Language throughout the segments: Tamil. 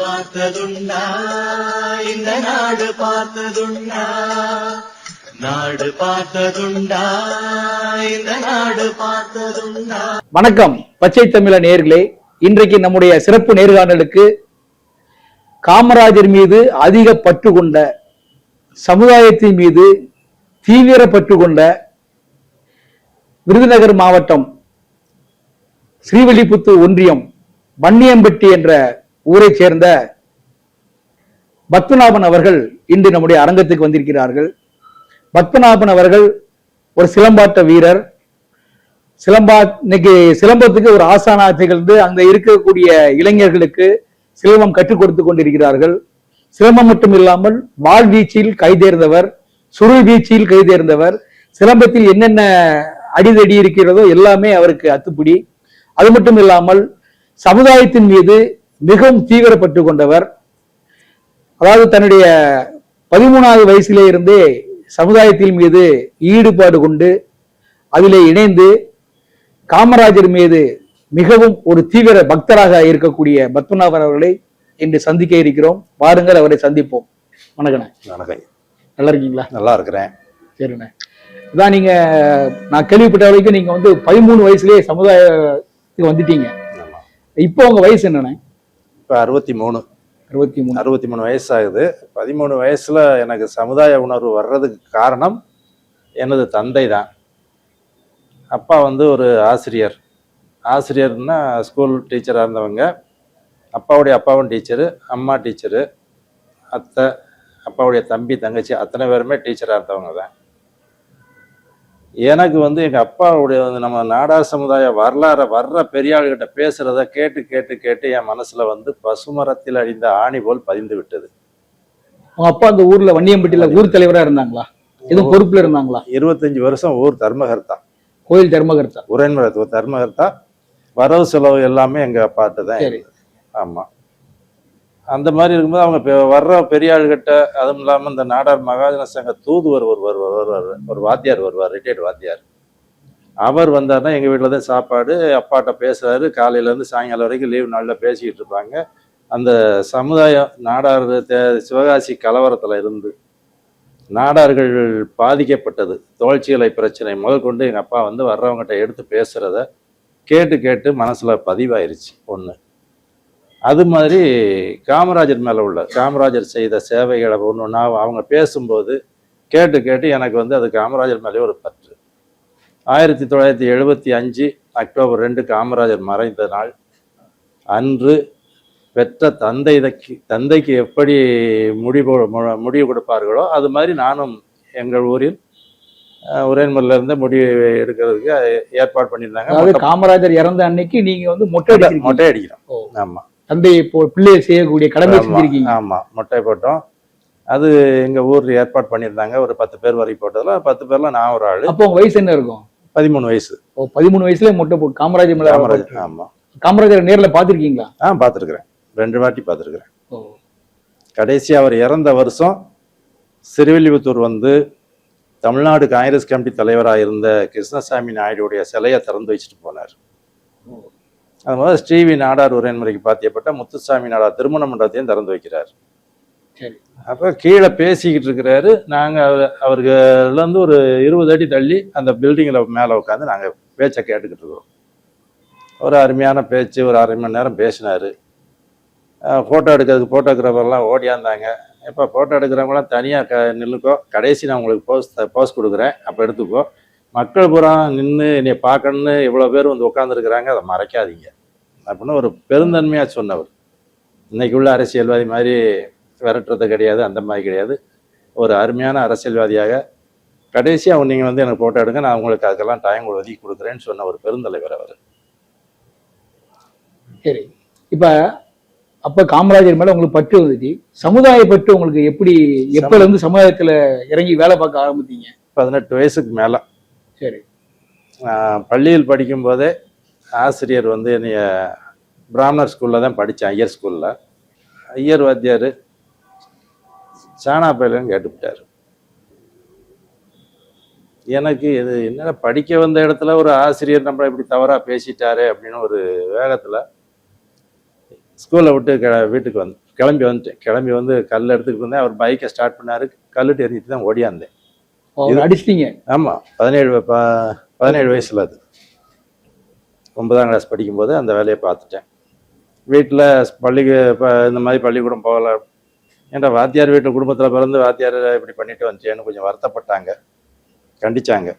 பார்த்ததுண்டா இந்த நாடு பார்த்ததுண்டா, நாடு பார்த்ததுண்டா இந்த நாடு பார்த்ததுண்டா. வணக்கம் பச்சை தமிழ நேயர்களே, இன்றைக்கு நம்முடைய சிறப்பு நேர்காணலுக்கு காமராஜர் மீது அதிக பற்று கொண்ட, சமுதாயத்தின் மீது தீவிர பற்று கொண்ட, விருதுநகர் மாவட்டம் ஸ்ரீவில்லிபுத்தூர் ஒன்றியம் வன்னியம்பட்டி என்ற ஊரை சேர்ந்த பத்மநாபன் அவர்கள் இன்று நம்முடைய அரங்கத்துக்கு வந்திருக்கிறார்கள். பத்மநாபன் அவர்கள் ஒரு சிலம்பாட்ட வீரர். இன்னைக்கு சிலம்பத்துக்கு ஒரு ஆசானா திகழ்ந்து அங்க இருக்கக்கூடிய இளைஞர்களுக்கு சிலம்பம் கற்றுக் கொடுத்து கொண்டிருக்கிறார்கள். சிலம்பம் மட்டும் இல்லாமல் வாழ்வீச்சில் கைதேர்ந்தவர், சுருள் வீச்சில் கைதேர்ந்தவர். சிலம்பத்தில் என்னென்ன அடிதடி இருக்கிறதோ எல்லாமே அவருக்கு அத்துப்பிடி. அது மட்டும் இல்லாமல் சமுதாயத்தின் மீது மிகவும் தீவிரப்பட்டு கொண்டவர். அதாவது தன்னுடைய 13வது வயசிலே இருந்தே சமுதாயத்தின் மீது ஈடுபாடு கொண்டு அதிலே இணைந்து காமராஜர் மீது மிகவும் ஒரு தீவிர பக்தராக இருக்கக்கூடிய பத்மநாபன் அவர்களை இன்று சந்திக்க இருக்கிறோம். வாருங்கள், அவரை சந்திப்போம். வணக்கண்ணே. வணக்கம். நல்லா இருக்கீங்களா? நல்லா இருக்கிறேன். சரிண்ணே. இதான் நீங்க, நான் கேள்விப்பட்ட வரைக்கும் நீங்க 13 வயசுலயே சமுதாயத்துக்கு வந்துட்டீங்க. இப்போ உங்க வயசு என்னண்ணே? இப்போ 63 வயசு ஆகுது. 13 வயசுல எனக்கு சமுதாய உணர்வு வர்றதுக்கு காரணம் எனது தந்தை தான். அப்பா ஒரு ஆசிரியர்னா ஸ்கூல் டீச்சராக இருந்தவங்க. அப்பாவுடைய அப்பாவும் டீச்சரு, அம்மா டீச்சரு, அத்தை, அப்பாவுடைய தம்பி தங்கச்சி அத்தனை பேருமே டீச்சராக இருந்தவங்க தான். எனக்கு எங்கள் அப்பாவுடைய நம்ம நாடார் சமுதாய வரலாறை வர்ற பெரியாள்கிட்ட பேசுகிறத கேட்டு கேட்டு கேட்டு என் மனசில் பசுமரத்தில் அடிந்த ஆணி போல் பதிந்து விட்டது. உங்க அப்பா அந்த ஊர்ல வன்னியம்பட்டியில ஊர் தலைவரா இருந்தாங்களா? எதுவும் பொறுப்புல இருந்தாங்களா? 25 வருஷம் ஊர் தர்மகர்த்தா, கோயில் தர்மகர்த்தா, உரையன்மரத்து தர்மகர்த்தா. வரவு செலவு எல்லாமே எங்க அப்பாட்டு தான். ஆமா. அந்த மாதிரி இருக்கும்போது அவங்க வர்ற பெரியாள்கிட்ட, அதுவும் இல்லாமல் இந்த நாடார் மகாஜன சங்க தூதுவர் ஒரு வாத்தியார் வருவார், ரிட்டையர்டு வாத்தியார். அவர் வந்தார்னா எங்கள் வீட்டில் தான் சாப்பாடு. அப்பாட்ட பேசுறாரு. காலையிலேருந்து சாயங்காலம் வரைக்கும் லீவ் நாளில் பேசிக்கிட்டு இருப்பாங்க. அந்த சமுதாயம் நாடார் சிவகாசி கலவரத்தில் இருந்து நாடார்கள் பாதிக்கப்பட்டது, தோழ்ச்சியலை பிரச்சனை முதல் கொண்டு எங்கள் அப்பா வர்றவங்ககிட்ட எடுத்து பேசுகிறத கேட்டு கேட்டு மனசில் பதிவாயிருச்சு ஒன்று. அது மாதிரி காமராஜர் செய்த சேவைகளை ஒன்று அவங்க பேசும்போது கேட்டு கேட்டு எனக்கு அது காமராஜர் மேலே ஒரு பற்று. 1975 அக்டோபர் 2 காமராஜர் மறைந்த நாள் அன்று பெற்ற தந்தைக்கு எப்படி முடிவு கொடுப்பார்களோ அது மாதிரி நானும் எங்கள் ஊரில் உரையன்மரில் இருந்து முடிவு எடுக்கிறதுக்கு ஏற்பாடு பண்ணியிருந்தாங்க. காமராஜர் இறந்த அன்னைக்கு நீங்க மொட்டை அடிக்கிறோம். ஆமா, தந்தை பிள்ளையை செய்யக்கூடிய கடமை செஞ்சிருக்கீங்க. ஆமா, மொட்டை போட்டோம். அது எங்க ஊர்ல ஏற்பாடு பண்ணியிருந்தாங்க. ஒரு 10 பேர் வரைக்கும் போட்டதுல 10 பேர்ல நான் ஒரு ஆளு. அப்போ உங்க வயசு என்ன இருக்கும்? 13 வயசு. 13 வயசுல மொட்டை போட்டு காமராஜர். ஆமா. காமராஜர் நேர்ல பாத்திருக்கீங்களா? பாத்துருக்கிறேன். 2 வாட்டி பாத்துருக்கிறேன். கடைசி அவர் இறந்த வருஷம் ஸ்ரீவில்லிபுத்தூர் தமிழ்நாடு காங்கிரஸ் கமிட்டி தலைவராக இருந்த கிருஷ்ணசாமி நாயுடைய சிலையை திறந்து வச்சுட்டு போனார். அது மாதிரி ஸ்ரீவி நாடார் உரையன்முறைக்கு பாத்தியப்பட்ட முத்துசாமி நாடார் திருமண மண்டபத்தையும் திறந்து வைக்கிறார். அப்போ கீழே பேசிக்கிட்டு இருக்கிறாரு. நாங்கள் அவர்கள்லேருந்து ஒரு 20 அடி தள்ளி அந்த பில்டிங்கில் மேலே உட்காந்து நாங்கள் பேச்சை கேட்டுக்கிட்டு இருக்கிறோம். ஒரு அருமையான பேச்சு, ஒரு 1/2 மணி நேரம் பேசினார். ஃபோட்டோ எடுக்கிறதுக்கு ஃபோட்டோகிராஃபர்லாம் ஓடியாந்தாங்க. இப்போ ஃபோட்டோ எடுக்கிறவங்களாம் தனியாக நில்லுக்கோ, கடைசி நான் உங்களுக்கு போஸ் கொடுக்குறேன், அப்போ எடுத்துக்கோ. மக்கள் பூரா நின்று என்னை பார்க்கணுன்னு இவ்வளோ பேர் உட்காந்துருக்குறாங்க, அதை மறைக்காதீங்க அப்படின்னு ஒரு பெருந்தன்மையாக சொன்னவர். இன்னைக்கு உள்ள அரசியல்வாதி மாதிரி விரட்டுறது கிடையாது, அந்த மாதிரி கிடையாது. ஒரு அருமையான அரசியல்வாதியாக கடைசியாக நீங்கள் எனக்கு ஃபோட்டோ எடுங்க, நான் உங்களுக்கு அதுக்கெல்லாம் டைம் ஒதுக்கி கொடுக்குறேன்னு சொன்ன ஒரு பெருந்தலைவர் அவர். சரி, இப்போ அப்ப காமராஜர் மேல உங்களுக்கு பற்று வந்துச்சு. சமுதாய பற்று உங்களுக்கு எப்பல இருந்து சமுதாயத்துல இறங்கி வேலை பார்க்க ஆரம்பித்தீங்க? 18 வயசுக்கு மேல. சரி. பள்ளியில் படிக்கும் போதே ஆசிரியர் என்னைய பிராமணர் ஸ்கூல்ல தான் படித்தேன், ஐயர் ஸ்கூல்ல. ஐயர் வாத்தியார் சாணா பயிலன்னு கேட்டுவிட்டார். எனக்கு இது என்ன படிக்க வந்த இடத்துல ஒரு ஆசிரியர் நம்மளை இப்படி தவறா பேசிட்டாரு அப்படின்னு ஒரு வேகத்துல ஸ்கூலை விட்டு வீட்டுக்கு கிளம்பி வந்து கல் எடுத்துக்கிட்டு இருந்தேன். அவர் பைக்கை ஸ்டார்ட் பண்ணாரு, கல்லுட்டு எறிஞ்சிட்டு தான் ஓடியாந்தேன். அடிச்சிட்டீங்க? ஆமா, 17 வயசுல, அது 9ஆம் கிளாஸ் படிக்கும்போது அந்த வேலையை பார்த்துட்டேன். வீட்டில் இந்த மாதிரி பள்ளிக்கூடம் போகல, ஏன்டா வாத்தியார் வீட்டில் குடும்பத்தில் பிறந்து வாத்தியார் இப்படி பண்ணிட்டு வந்துச்சேன்னு கொஞ்சம் வருத்தப்பட்டாங்க, கண்டிச்சாங்க.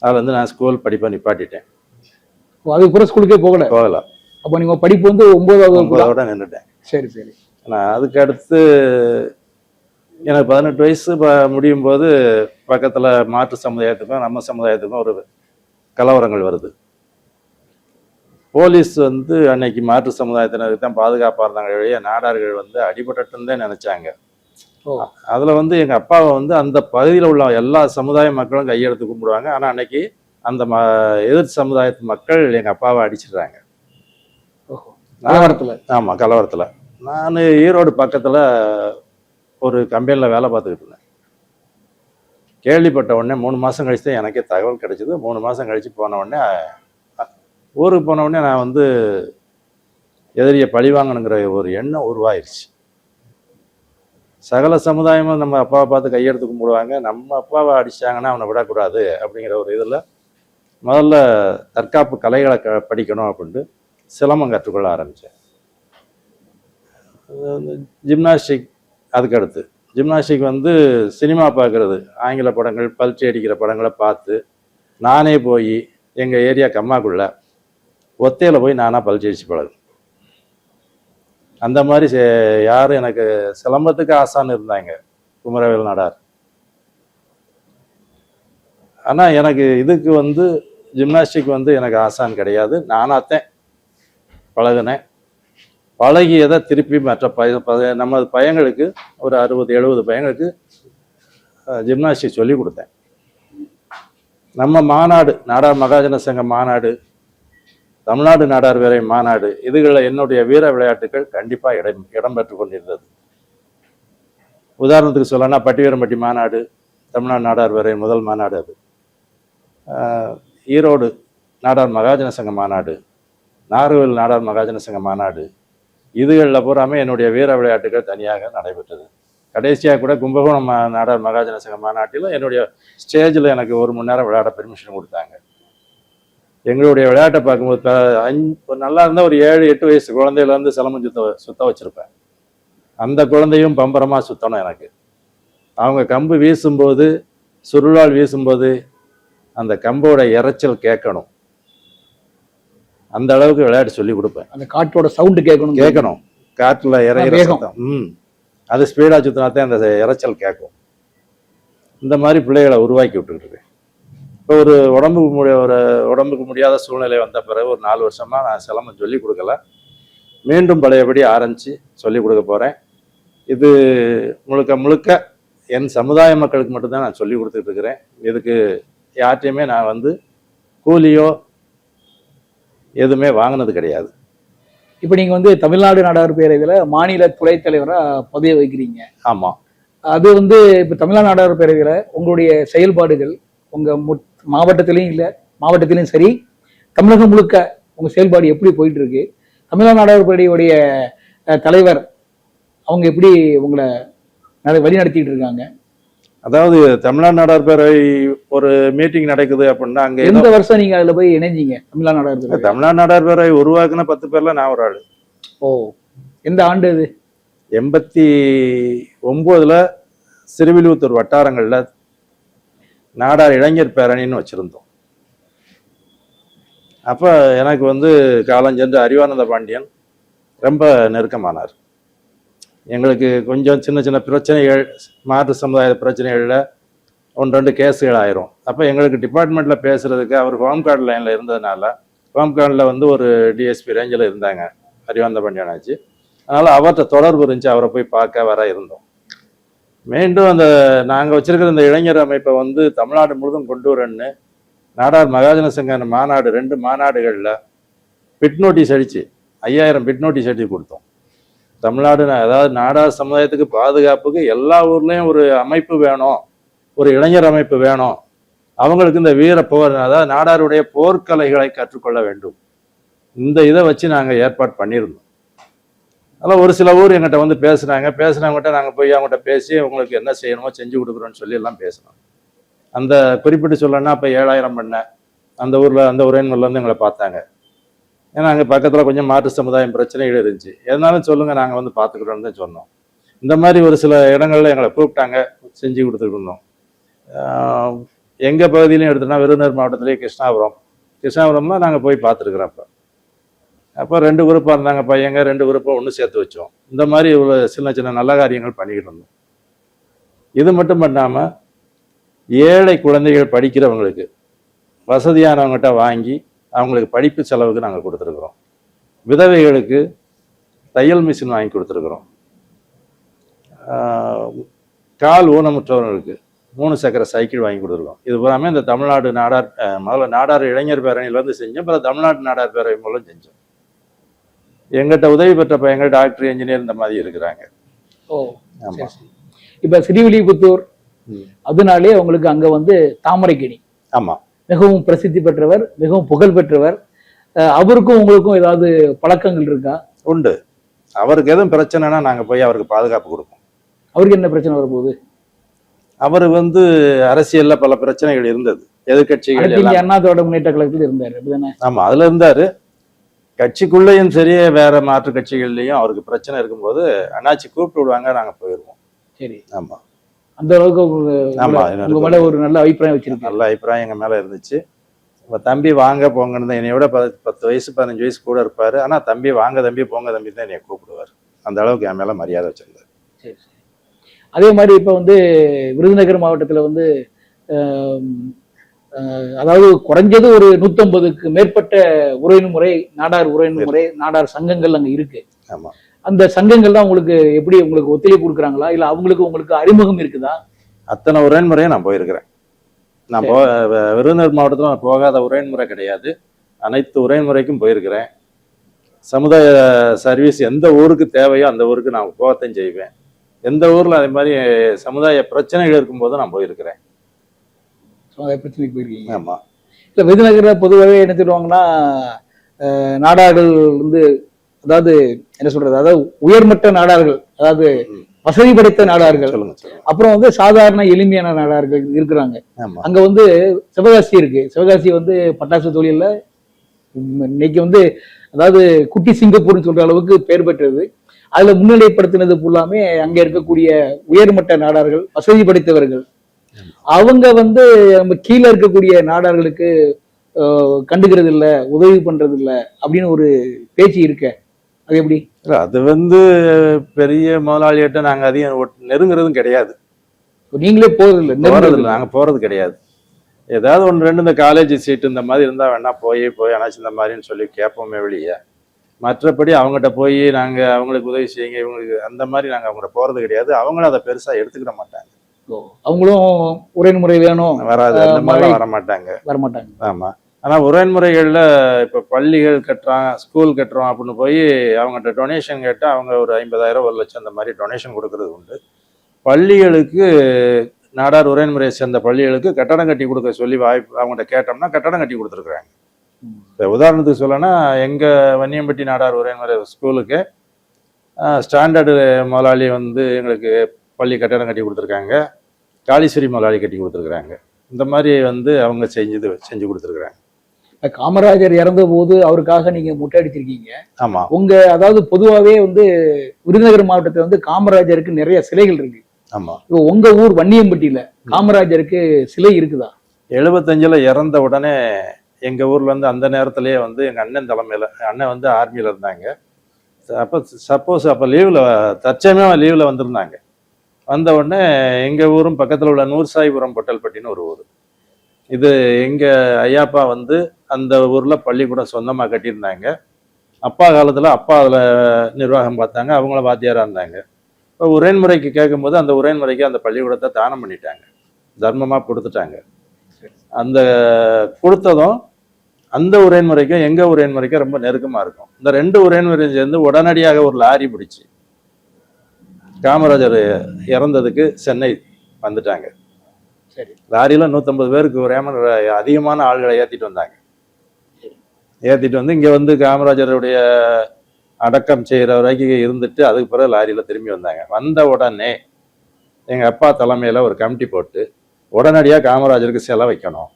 அதில் வந்து நான் ஸ்கூல் படிப்பை நிப்பாட்டிட்டேன். அதுக்கப்புறம் ஸ்கூலுக்கே போகல? அப்போ நீங்க படிப்பு வந்து 9ஆவதோட நின்றுட்டேன். சரி சரி. நான் அதுக்கு அடுத்து எனக்கு 18 வயசு முடியும் போது பக்கத்தில் மாற்று சமுதாயத்துக்கும் நம்ம சமுதாயத்துக்கும் ஒரு கலவரங்கள் வருது. போலீஸ் வந்து அன்னைக்கு மாற்று சமுதாயத்தினருக்கு தான் பாதுகாப்பாக இருந்தாங்க, வழிய நாடார்கள் வந்து அடிபட்டுன்னு தான் நினைச்சாங்க. அதில் வந்து எங்கள் அப்பாவை வந்து அந்த பகுதியில் உள்ள எல்லா சமுதாய மக்களும் கையெடுத்து கும்பிடுவாங்க. ஆனால் அன்னைக்கு அந்த எதிர் சமுதாயத்து மக்கள் எங்கள் அப்பாவை அடிச்சிடுறாங்க கலவரத்தில். ஆமாம், கலவரத்தில். நான் ஈரோடு பக்கத்தில் ஒரு கம்பெனியில் வேலை பார்த்துக்கிட்டு இருந்தேன். கேள்விப்பட்ட உடனே 3 மாதம் கழிச்சு தான் எனக்கே தகவல் கிடைச்சிது. 3 மாதம் கழிச்சு போன உடனே ஊருக்கு போன உடனே நான் வந்து எதிரியை பழிவாங்கணுங்கிற ஒரு எண்ணம் உருவாயிருச்சு. சகல சமுதாயமும் நம்ம அப்பாவை பார்த்து கையெடுத்து கும்பிடுவாங்க, நம்ம அப்பாவை அடிச்சாங்கன்னா அவனை விடக்கூடாது அப்படிங்கிற ஒரு இதில் முதல்ல தற்காப்பு கலைகளை படிக்கணும் அப்படின்ட்டு சிலம்பம் கற்றுக்கொள்ள ஆரம்பித்தேன். ஜிம்னாஸ்டிக், அதுக்கடுத்து ஜிம்னாஸ்டிக் வந்து சினிமா பார்க்குறது, ஆங்கில படங்கள், பல்ட்டி அடிக்கிற படங்களை பார்த்து நானே போய் எங்கள் ஏரியா கம்மாக்குள்ள ஒத்தையில் போய் நானாக பல்ட்டி அடிச்சு பழகும். அந்த மாதிரி யாரும் எனக்கு சிலம்பத்துக்கு ஆசான்னு இருந்தாங்க, குமரவேல் நாடார். ஆனால் எனக்கு இதுக்கு வந்து ஜிம்னாஸ்டிக் வந்து எனக்கு ஆசான் கிடையாது. நானாத்தான் பழகினேன். பழகியதை திருப்பி மற்ற நம்ம பையங்களுக்கு ஒரு 60-70 பையங்களுக்கு ஜிம்னாஸ்டிக் சொல்லி கொடுத்தேன். நம்ம மாநாடு, நாடார் மகாஜன சங்க மாநாடு, தமிழ்நாடு நாடார் வேலை மாநாடு, இதுகளில் என்னுடைய வீர விளையாட்டுகள் கண்டிப்பாக இடம்பெற்று கொண்டிருந்தது. உதாரணத்துக்கு சொல்லனா பட்டிவீரம்பட்டி மாநாடு, தமிழ்நாடு நாடார் வேலை முதல் மாநாடு, அது ஈரோடு நாடார் மகாஜன சங்க மாநாடு, நாகர்கோவில் நாடார் மகாஜன சங்க மாநாடு, இதுகளில் பூராமே என்னுடைய வீர விளையாட்டுகள் தனியாக நடைபெற்றது. கடைசியாக கூட கும்பகோணம் நாடார் மகாஜன சங்க மாநாட்டில் என்னுடைய ஸ்டேஜில் எனக்கு 1 மணி நேரம் விளையாட பெர்மிஷன் கொடுத்தாங்க. எங்களுடைய விளையாட்டை பார்க்கும்போது நல்லா இருந்தால் ஒரு 7-8 வயசு குழந்தையிலேருந்து சிலம்பம் சுத்த வச்சுருப்பேன். அந்த குழந்தையும் பம்பரமாக சுத்தணும். எனக்கு அவங்க கம்பு வீசும்போது, சுருளால் வீசும்போது அந்த கம்போட இறைச்சல் கேட்கணும். அந்த அளவுக்கு விளையாட்டு சொல்லி கொடுப்பேன். அந்த காற்றோட சவுண்டு கேட்கணும். காற்றுல இறையிற சத்தம், அது ஸ்பீடாக சுத்தினாத்தான் அந்த இறைச்சல் கேட்கும். இந்த மாதிரி பிள்ளைகளை உருவாக்கி விட்டுக்கிட்டு இருக்கேன். இப்போ ஒரு உடம்புக்கு முடியாத சூழ்நிலை வந்த பிறகு ஒரு 4 வருஷமா நான் சிலம்பம் சொல்லி கொடுக்கல. மீண்டும் பழையபடி ஆரம்பிச்சு சொல்லி கொடுக்க போறேன். இது முழுக்க என் சமுதாய மக்களுக்கு மட்டும்தான் நான் சொல்லி கொடுத்துட்டு இருக்கிறேன். இதுக்கு யார்ட்டையுமே நான் வந்து கூலியோ எதுவுமே வாங்கினது கிடையாது. இப்போ நீங்க வந்து தமிழ்நாடு நாடார் பேரவையில் மாநில துணைத் தலைவரா பதவி வகிக்கிறீங்க. ஆமா. அது வந்து இப்போ தமிழ்நாடு நாடார் பேரவையில் உங்களுடைய செயல்பாடுகள் உங்க மாவட்டத்திலையும் இல்லை, மாவட்டத்திலையும் சரி, தமிழகம் முழுக்க உங்க செயல்பாடு எப்படி போயிட்டு இருக்கு? தமிழ்நாடு நாடார் பேரவையுடைய தலைவர் அவங்க எப்படி உங்களை வழி நடத்திட்டு இருக்காங்க? அதாவது தமிழ்நாடு நாடார் பேரவை ஒரு மீட்டிங் நடக்குது அப்படின்னா அங்க எந்த வருஷம் நீங்க அதுல போய் இணைஞ்சீங்க? தமிழ்நாடு நாடார் பேரவை. தமிழ்நாடு நாடார் பேரவை உருவாக்குன 10 பேர்ல நான் ஒரு ஆளு. ஓ, எந்த ஆண்டு இது? 89ல் சிறுவில்லிபுத்தூர் வட்டாரங்கள்ல நாடார் இளைஞர் பேரணின்னு வச்சிருந்தோம். அப்ப எனக்கு வந்து காலஞ்சென்று அறிவானந்த பாண்டியன் ரொம்ப நெருக்கமானார். எங்களுக்கு கொஞ்சம் சின்ன பிரச்சனைகள், மாற்று சமுதாய பிரச்சனைகளில் 1-2 கேஸுகள் ஆயிரும். அப்போ எங்களுக்கு டிபார்ட்மெண்ட்டில் பேசுகிறதுக்கு அவர் ஹோம் கார்டு லைனில் இருந்ததுனால, ஹோம் கார்டில் வந்து ஒரு டிஎஸ்பி ரேஞ்சில் இருந்தாங்க, அறிவானந்த பாண்டியனாச்சு. அதனால் அவர்கிட்ட தொடர்பு இருந்துச்சு, அவரை போய் பார்க்க வர இருந்தோம். மீண்டும் அந்த நாங்கள் வச்சிருக்கிற இந்த இளைஞர் அமைப்பை வந்து தமிழ்நாடு முழுதும் கொண்டு வரேன்னு நாடார் மகாஜன சங்க மாநாடு 2 மாநாடுகளில் பிட் நோட்டீஸ் அடித்து 5000 பிட் நோட்டீஸ் அடித்து கொடுத்தோம். தமிழ்நாடு, அதாவது நாடார் சமுதாயத்துக்கு பாதுகாப்புக்கு எல்லா ஊர்லேயும் ஒரு அமைப்பு வேணும், ஒரு இளைஞர் அமைப்பு வேணும், அவங்களுக்கு இந்த வீர போர், அதாவது நாடாருடைய போர்க்கலைகளை கற்றுக்கொள்ள வேண்டும். இந்த இதை வச்சு நாங்கள் ஏற்பாடு பண்ணியிருந்தோம். அதெல்லாம் ஒரு சில ஊர் எங்கிட்ட வந்து பேசுனவங்ககிட்ட நாங்கள் போய் அவங்ககிட்ட பேசி உங்களுக்கு என்ன செய்யணுமோ செஞ்சு கொடுக்குறோன்னு சொல்லி எல்லாம் பேசினோம். அந்த குறிப்பிட்டு சொல்லணும்னா அப்போ 7000 பண்ணேன் அந்த ஊரில், அந்த உரையன்மூர்லேருந்து எங்களை பார்த்தாங்க. ஏன்னா அங்கே பக்கத்தில் கொஞ்சம் மாற்று சமுதாயம் பிரச்சனைகள் இருந்துச்சு. எதனாலும் சொல்லுங்கள், நாங்கள் வந்து பார்த்துக்கிறோன்னு தான் சொன்னோம். இந்த மாதிரி ஒரு சில இடங்கள்ல எங்களை கூப்பிட்டாங்க, செஞ்சு கொடுத்துட்டு இருந்தோம். எங்கள் பகுதியிலையும் எடுத்தோம்னா விருதுநகர் மாவட்டத்திலேயே கிருஷ்ணாபுரம்னா நாங்கள் போய் பார்த்துருக்குறோம். அப்போ 2 குரூப்பாக இருந்தாங்க பையங்க, 2 குரூப்பாக ஒன்று சேர்த்து வச்சோம். இந்த மாதிரி ஒரு சின்ன சின்ன நல்ல காரியங்கள் பண்ணிக்கிட்டு இருந்தோம். இது மட்டும் பண்ணாமல் ஏழை குழந்தைகள் படிக்கிறவங்களுக்கு வசதியானவங்ககிட்ட வாங்கி அவங்களுக்கு படிப்பு செலவுக்கு நாங்கள் கொடுத்துருக்குறோம். விதவைகளுக்கு தையல் மிஷின் வாங்கி கொடுத்துருக்குறோம். கால் ஊனமுற்றவர்களுக்கு 3 சக்கர சைக்கிள் வாங்கி கொடுத்துருக்கோம். இது பூராமே இந்த தமிழ்நாடு நாடார், முதல்ல நாடார் இளைஞர் பேரணியிலேருந்து செஞ்சோம், அப்புறம் தமிழ்நாடு நாடார் பேரவை மூலம் செஞ்சோம். எங்கிட்ட உதவி பெற்ற பையங்க டாக்டர், இன்ஜினியர் இந்த மாதிரி இருக்கிறாங்க. ஓ, ஆமா. இப்ப ஸ்ரீவில்லிபுத்தூர் அதனாலே உங்களுக்கு அங்க வந்து தாமரைக்கணி, ஆமா, மிகவும் பிரசித்தி பெற்றவர், மிகவும் புகழ் பெற்றவர். அவருக்கும் உங்களுக்கும் ஏதாவது பழக்கங்கள் இருக்கா? உண்டு. அவருக்கு எதுவும் பிரச்சனைனா நாங்க போய் அவருக்கு பாதுகாப்பு கொடுப்போம். அவருக்கு என்ன பிரச்சனை வரும்போது? அவர் வந்து அரசியல்ல பல பிரச்சனைகள் இருந்தது. எதிர்கட்சிகள் அண்ணா திராவிட முன்னேற்ற கழகத்தில் இருந்தாரு, அப்படிதானே? ஆமா, அதுல இருந்தாரு. கட்சிக்குள்ளேயும் சரி, வேற மாற்று கட்சிகள்லயும் அவருக்கு பிரச்சனை இருக்கும்போது அண்ணாச்சி கூப்பிட்டு விடுவாங்க, நாங்க போயிடுவோம். சரி, ஆமா. அந்த அளவுக்கு உங்க மேல ஒரு நல்ல அபிப்பிராயம் வச்சிருக்கேன். நல்ல அபிப்பிராயம் எங்க மேல இருந்துச்சு. தம்பி வாங்க போங்கன்னு தான், என்னைய விட 10 வயசு 15 வயசு கூட இருப்பாரு. ஆனா தம்பி வாங்க தம்பி போங்க தம்பி தான் என்னைய கூப்பிடுவார். அந்த அளவுக்கு என் மேல மரியாதை வச்சிருந்தாரு. சரி சரி. அதே மாதிரி இப்ப வந்து விருதுநகர் மாவட்டத்துல வந்து அதாவது குறைஞ்சது ஒரு 150க்கு மேற்பட்ட உரையின் நாடார் உரையின் நாடார் சங்கங்கள் அங்க இருக்கு. ஆமா. அந்த சங்கங்கள்லாம் உங்களுக்கு எப்படி, உங்களுக்கு ஒத்துழைப்பு கொடுக்குறாங்களா, இல்ல அவங்களுக்கு உங்களுக்கு அறிமுகம் இருக்குதா? அத்தனை உரைமுறையும் நான் போயிருக்கிறேன். நான் விருதுநகர் மாவட்டத்தில் நான் போகாத உரைமுறை கிடையாது. அனைத்து உரைமுறைக்கும் போயிருக்கிறேன். சமுதாய சர்வீஸ் எந்த ஊருக்கு தேவையோ அந்த ஊருக்கு நான் போகத்தான் செய்வேன். எந்த ஊர்ல அதே மாதிரி சமுதாய பிரச்சனைகள் இருக்கும்போது நான் போயிருக்கிறேன். சமுதாய பிரச்சனைக்கு போயிருக்கீங்க? ஆமா. இல்ல விருதுநகர்ல பொதுவாகவே என்ன சொல்லுவாங்கன்னா, நாடார்கள் வந்து அதாவது என்ன சொல்றது, அதாவது உயர்மட்ட நாடார்கள், அதாவது வசதி படைத்த நாடார்கள், அப்புறம் வந்து சாதாரண எளிமையான நாடார்கள் இருக்கிறாங்க. அங்க வந்து சிவகாசி இருக்கு. சிவகாசி வந்து பட்டாசு தொழில இன்னைக்கு வந்து அதாவது குட்டி சிங்கப்பூர்னு சொல்ற அளவுக்கு பெயர் பெற்றது. அதுல முன்னிலைப்படுத்தினது ஃபுல்லாமே அங்க இருக்கக்கூடிய உயர்மட்ட நாடார்கள், வசதி படைத்தவர்கள். அவங்க வந்து நம்ம கீழே இருக்கக்கூடிய நாடார்களுக்கு கண்டுக்கிறது இல்லை, உதவி பண்றது இல்லை அப்படின்னு ஒரு பேச்சு இருக்க. அது எப்படி? அது வந்து பெரிய முதலாளிகிட்ட நாங்க அதிகம் நெருங்குறதும் கிடையாது. நீங்களே போறதில்லை? நாங்க போறது கிடையாது. ஏதாவது 1-2 இந்த காலேஜ் சீட்டு இந்த மாதிரி இருந்தா வேணா போய் ஆனாச்சு இந்த மாதிரின்னு சொல்லி கேட்போமே வெளியே. மற்றபடி அவங்ககிட்ட போய் நாங்க அவங்களுக்கு உதவி செய்யுங்க இவங்களுக்கு அந்த மாதிரி நாங்க அவங்ககிட்ட போறது கிடையாது. அவங்களும் அதை பெருசா எடுத்துக்கிட மாட்டாங்க. அவங்களும் உரைமுறை வேணும் வராது, அந்த மாதிரி வரமாட்டாங்க. ஆமா. ஆனா உரைமுறைகள்ல இப்ப பள்ளிகள் கட்டுறான், ஸ்கூல் கட்டுறோம் அப்படின்னு போய் அவங்ககிட்ட டொனேஷன் கேட்டா அவங்க ஒரு 50,000 1 லட்சம் அந்த மாதிரி டொனேஷன் கொடுக்கறது உண்டு. பள்ளிகளுக்கு நாடார் உரைமுறையை சேர்ந்த பள்ளிகளுக்கு கட்டடம் கட்டி கொடுக்க சொல்லி வாய்ப்பு அவங்ககிட்ட கேட்டோம்னா கட்டடம் கட்டி கொடுத்துருக்குறாங்க. இப்போ உதாரணத்துக்கு சொல்லனா, எங்க வன்னியம்பட்டி நாடார் உரைமுறை ஸ்கூலுக்கு ஸ்டாண்டர்டு முதலாளி வந்து எங்களுக்கு பள்ளி கட்டடம் கட்டி கொடுத்துருக்காங்க. காளீஸ்வரி முதலாளி கட்டி கொடுத்துருக்குறாங்க. இந்த மாதிரி வந்து அவங்க செஞ்சு கொடுத்துருக்குறாங்க. காமராஜர் இறந்த போது அவருக்காக நீங்க முட்டை அடிச்சிருக்கீங்க. ஆமா. உங்க அதாவது பொதுவாகவே வந்து விருதுநகர் மாவட்டத்துல வந்து காமராஜருக்கு நிறைய சிலைகள் இருக்கு. ஆமா. இப்போ உங்க ஊர் வன்னியம்பட்டியில காமராஜருக்கு சிலை இருக்குதா? 75ல இறந்த உடனே எங்க ஊர்ல இருந்து அந்த நேரத்திலேயே வந்து எங்க அண்ணன் தலைமையில, அண்ணன் வந்து ஆர்மியில இருந்தாங்க. அப்ப லீவ்ல தற்சமயம் லீவ்ல வந்திருந்தாங்க. வந்த உடனே எங்க ஊரும் பக்கத்துல உள்ள நூர்சாயிபுரம் பொட்டல்பட்டின்னு ஒரு ஊர். இது எங்க ஐயாப்பா வந்து அந்த ஊர்ல பள்ளிக்கூடம் சொந்தமா கட்டியிருந்தாங்க. அப்பா காலத்துல அப்பா அதுல நிர்வாகம் பார்த்தாங்க, அவங்கள வாத்தியாரா இருந்தாங்க. இப்போ உரைமுறைக்கு கேட்கும்போது அந்த உரைமுறைக்கு அந்த பள்ளிக்கூடத்தை தானம் பண்ணிட்டாங்க, தர்மமா கொடுத்துட்டாங்க. அந்த கொடுத்ததும் அந்த உரைமுறைக்கும் எங்க உரைமுறைக்கும் ரொம்ப நெருக்கமா இருக்கும். இந்த 2 உரைமுறையும் சேர்ந்து உடனடியாக ஒரு லாரி பிடிச்சி காமராஜர் இறந்ததுக்கு சென்னை வந்துட்டாங்க. சரி. லாரியில 150 பேருக்கு அதிகமான ஆள்களை ஏத்திட்டு வந்தாங்க. ஏத்திட்டு வந்து இங்க வந்து காமராஜருடைய அடக்கம் செய்கிற வரைக்கும் இருந்துட்டு அதுக்கு பிறகு லாரியில் திரும்பி வந்தாங்க. வந்த உடனே எங்கள் அப்பா தலைமையில் ஒரு கமிட்டி போட்டு உடனடியாக காமராஜருக்கு சிலை வைக்கணும்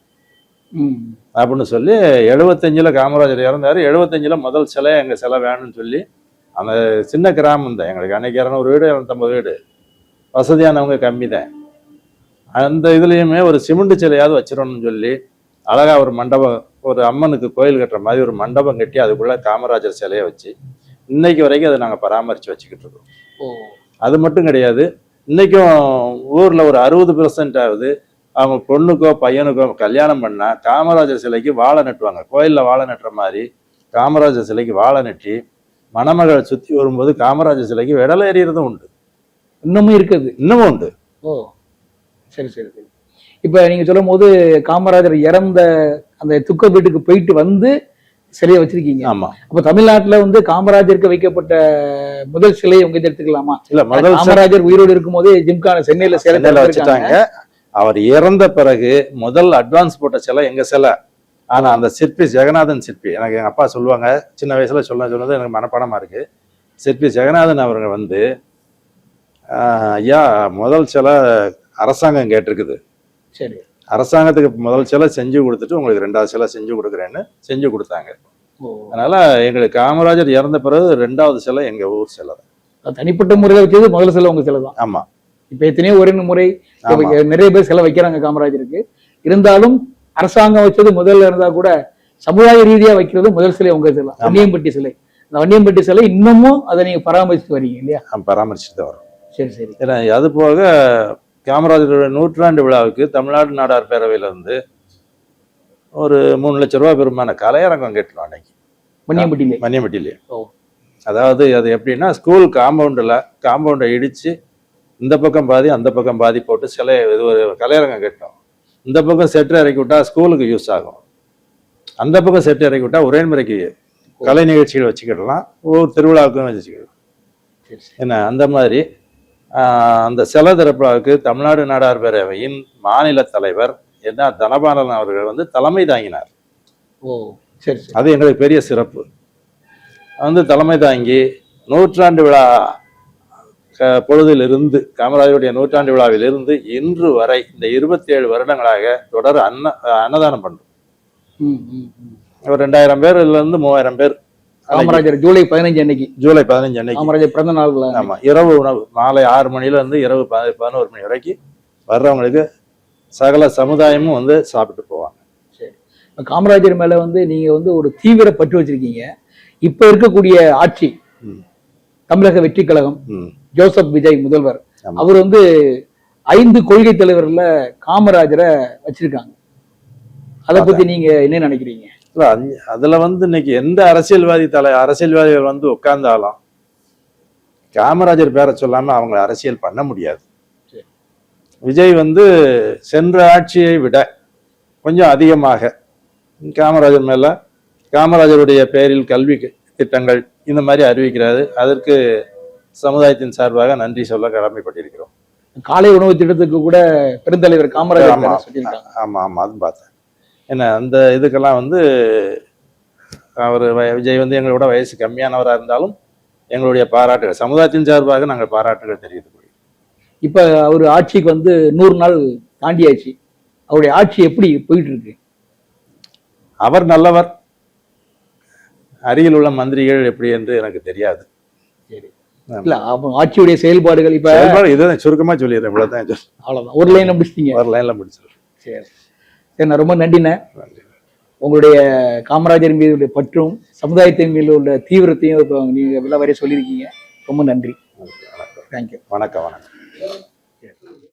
அப்படின்னு சொல்லி 75 காமராஜர் இறந்தார். 75 முதல் சிலை எங்கள் சிலை வேணும்னு சொல்லி அந்த சின்ன கிராமம் தான் எங்களுக்கு. அன்னைக்கு 200 வீடு 250 வீடு, வசதியானவங்க கம்மி தான். அந்த இதுலேயுமே ஒரு சிமெண்ட் சிலையாவது வச்சிடணும்னு சொல்லி அழகா ஒரு மண்டபம், ஒரு அம்மனுக்கு கோயில் கட்டுற மாதிரி ஒரு மண்டபம் கட்டி அதுக்குள்ள காமராஜர் சிலையை வச்சு இன்னைக்கு வரைக்கும் அதை நாங்கள் பராமரித்து வச்சுக்கிட்டு இருக்கோம். அது மட்டும் கிடையாது, இன்னைக்கும் ஊரில் ஒரு 60% ஆகுது அவங்க பொண்ணுக்கோ பையனுக்கோ கல்யாணம் பண்ணா காமராஜர் சிலைக்கு வாழை நட்டுவாங்க. கோயிலில் வாழை நட்டுற மாதிரி காமராஜர் சிலைக்கு வாழை நட்டி மணமகளை சுற்றி வரும்போது காமராஜர் சிலைக்கு விடலை எறியறதும் உண்டு. இன்னமும் இருக்குது? இன்னமும் உண்டு. ஓ, சரி சரி சரி. இப்ப நீங்க சொல்லும் போது காமராஜர் இறந்த அந்த துக்க வீட்டுக்கு போயிட்டு வந்து சிலையை வச்சிருக்கீங்க. ஆமா. அப்ப தமிழ்நாட்டுல வந்து காமராஜருக்கு வைக்கப்பட்ட முதல் சிலையை உங்க எடுத்துக்கலாமா? இல்ல, முதல் காமராஜர் உயிரோடு இருக்கும் போதே ஜிம்கான சென்னையில சிலை வச்சுட்டாங்க. அவர் இறந்த பிறகு முதல் அட்வான்ஸ் போட்ட சிலை எங்க சிலை. ஆனா அந்த சிற்பி ஜெகநாதன் சிற்பி, எனக்கு எங்க அப்பா சொல்லுவாங்க சின்ன வயசுல சொன்னது எனக்கு மனப்பாடமா இருக்கு. சிற்பி ஜெகநாதன் அவர்கள் வந்து ஐயா முதல் சிலை அரசாங்கம் கேட்டிருக்குது, சரி அரசாங்கத்துக்கு முதல் சிலை செஞ்சு கொடுத்துட்டு உங்களுக்கு 2வது சிலை செஞ்சு கொடுக்குறேன்னு செஞ்சு கொடுத்தாங்க. அதனால எங்களுக்கு காமராஜர் இறந்த பிறகு 2வது சிலை எங்க ஊர் சிலை தான். தனிப்பட்ட முறையில வச்சது முதல் சிலை உங்க சிலை தான். ஆமா. இப்ப எத்தனையோ ஒரு முறை நிறைய பேர் சிலை வைக்கிறாங்க காமராஜருக்கு. இருந்தாலும் அரசாங்கம் வச்சது முதல்ல இருந்தா கூட சமுதாய ரீதியா வைக்கிறது முதல் சிலை உங்க சிலை, வன்னியம்பட்டி சிலை. அந்த வன்னியம்பட்டி சிலை இன்னமும் அதை நீங்க பராமரிச்சுட்டு வரீங்க இல்லையா? பராமரிச்சுட்டு வரோம். சரி சரி. அது போக காமராஜரோட 100ஆண்டு விழாவுக்கு தமிழ்நாடு நாடார் பேரவையிலிருந்து ஒரு 3 லட்சம் ரூபாய் பெருமான கலையரங்கம் கேட்டுருவோம் அன்னைக்கு மணியம்பட்டியிலே. அதாவது அது எப்படின்னா, ஸ்கூல் காம்பவுண்டை இடிச்சு இந்த பக்கம் பாதி அந்த பக்கம் பாதி போட்டு சிலை இது ஒரு கலையரங்கம் கட்டணும். இந்த பக்கம் செட்டு இறக்கி விட்டா ஸ்கூலுக்கு யூஸ் ஆகும், அந்த பக்கம் செட்டு இறக்கி விட்டா ஒரே முறைக்கு கலை நிகழ்ச்சிகள் வச்சுக்கிடலாம், ஒவ்வொரு திருவிழாவுக்கும் வச்சுக்கிடலாம். என்ன அந்த மாதிரி அந்த சிலை திறப்பாவுக்கு தமிழ்நாடு நாடார் பேரவையின் மாநில தலைவர் என்ன தனபாலன் அவர்கள் வந்து தலைமை தாங்கினார். ஓ சரி. அது எங்களுக்கு பெரிய சிறப்பு. வந்து தலைமை தாங்கி 100ஆண்டு விழா பொழுதிலிருந்து, காமராஜருடைய 100ஆண்டு விழாவிலிருந்து இன்று வரை இந்த 27 வருடங்களாக தொடர் அன்னதானம் பண்றோம். ஒரு 2000 பேர்ல இருந்து 3000 பேர். காமராஜர் ஜூலை 15 அன்னைக்கு காமராஜர் பிறந்த நாள். ஆமா. இரவு உணவு மாலை 6 மணில இருந்து இரவு 11 மணி வரைக்கும் வர்றவங்களுக்கு சகல சமுதாயமும் வந்து சாப்பிட்டு போவாங்க. சரி. காமராஜர் மேல வந்து நீங்க வந்து ஒரு தீவிர பற்று வச்சிருக்கீங்க. இப்ப இருக்கக்கூடிய ஆட்சி தமிழக வெற்றி கழகம், ஜோசப் விஜய் முதல்வர், அவர் வந்து 5 கொள்கை தலைவர்ல காமராஜரை வச்சிருக்காங்க. அதை பத்தி நீங்க என்ன நினைக்கிறீங்க? அதுல வந்து இன்னைக்கு எந்த அரசியல்வாதிகள் வந்து உட்கார்ந்தாலும் காமராஜர் பேரை சொல்லாம அவங்க அரசியல் பண்ண முடியாது. விஜய் வந்து சென்ற ஆட்சியை விட கொஞ்சம் அதிகமாக காமராஜர் மேல, காமராஜருடைய பெயரில் கல்வி திட்டங்கள் இந்த மாதிரி அறிவிக்கிறாரு. அதற்கு சமுதாயத்தின் சார்பாக நன்றி சொல்ல கடமைப்பட்டிருக்கிறோம். காலை உணவு திட்டத்துக்கு கூட பெருந்தலைவர் காமராஜர். ஆமா ஆமா, அதுவும் பார்த்தேன். என்ன அந்த இதுக்கெல்லாம் வந்து அவர் விஜய் வந்து எங்களோட வயசு கம்மியானவராக இருந்தாலும் எங்களுடைய பாராட்டுகள் சமுதாயத்தின் சார்பாக நாங்கள் பாராட்டுகள் தெரிவித்துக் கொள்கிறோம். இப்ப அவர் ஆட்சிக்கு வந்து 100 நாள் தாண்டியாச்சு. அவருடைய ஆட்சி எப்படி போயிட்டு இருக்கு? அவர் நல்லவர், அருகில் உள்ள மந்திரிகள் எப்படி என்று எனக்கு தெரியாது. இல்ல ஆட்சியுடைய செயல்பாடுகள் இப்ப இதுதான் சுருக்கமா சொல்லிடுறேன். இவ்வளவுதான். அவ்வளவுதான். ஒரு லைன்ல முடிச்சிட்டீங்க. ஒரு லைன்ல முடிச்சிடுறேன். சரி சரி, நான் ரொம்ப நன்றிண்ணே. உங்களுடைய காமராஜர் மீது உள்ள பற்றும் சமுதாயத்தின் மீது உள்ள தீவிரத்தையும் நீங்க விளவரைய சொல்லியிருக்கீங்க. ரொம்ப நன்றி. தேங்க்யூ. வணக்கம்.